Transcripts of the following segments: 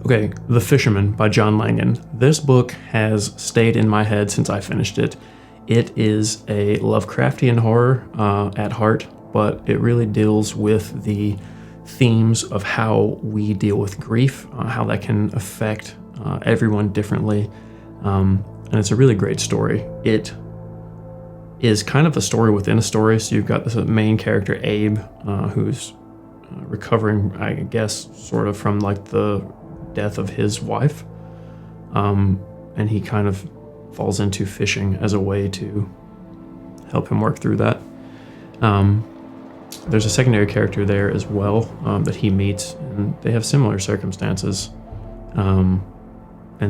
Okay, The Fisherman by John Langan. This book has stayed in my head since I finished it. It is a Lovecraftian horror at heart, but it really deals with the themes of how we deal with grief, how that can affect everyone differently. And it's a really great story. It is kind of a story within a story. So you've got this main character, Abe, who's recovering, I guess, sort of from like the death of his wife. And he kind of falls into fishing as a way to help him work through that. There's a secondary character there as well that he meets, and they have similar circumstances. And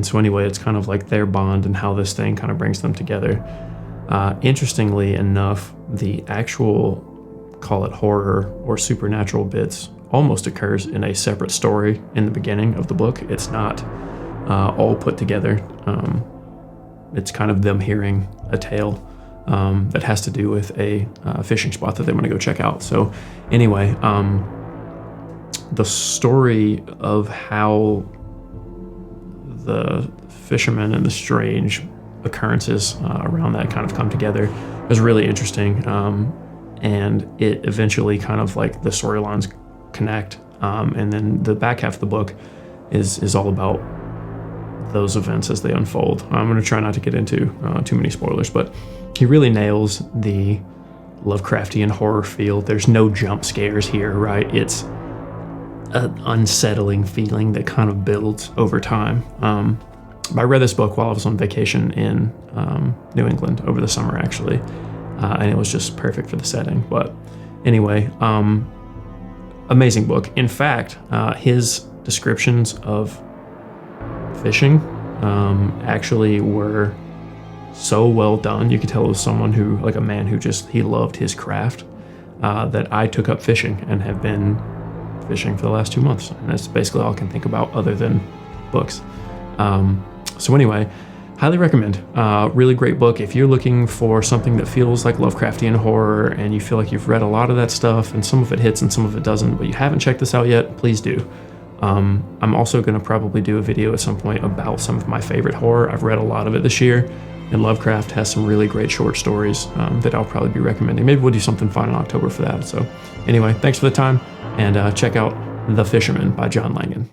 so anyway, it's kind of like their bond and how this thing kind of brings them together. Interestingly enough, the actual, call it horror or supernatural bits, almost occurs in a separate story in the beginning of the book. It's not all put together. It's kind of them hearing a tale that has to do with a fishing spot that they want to go check out. So anyway, the story of how the fisherman and the strange occurrences around that kind of come together is really interesting. And it eventually kind of like the storylines connect. And then the back half of the book is all about those events as they unfold. I'm going to try not to get into too many spoilers, but he really nails the Lovecraftian horror feel. There's no jump scares here, right? It's an unsettling feeling that kind of builds over time. I read this book while I was on vacation in New England over the summer, actually, and it was just perfect for the setting. But anyway, amazing book. In fact, his descriptions of fishing actually were so well done. You could tell it was someone who, like a man who he loved his craft, that I took up fishing and have been fishing for the last 2 months. And that's basically all I can think about other than books. So anyway, highly recommend. Really great book. If you're looking for something that feels like Lovecraftian horror and you feel like you've read a lot of that stuff and some of it hits and some of it doesn't, but you haven't checked this out yet, please do. I'm also going to probably do a video at some point about some of my favorite horror. I've read a lot of it this year, and Lovecraft has some really great short stories that I'll probably be recommending. Maybe we'll do something fun in October for that. So anyway, thanks for the time, and check out The Fisherman by John Langan.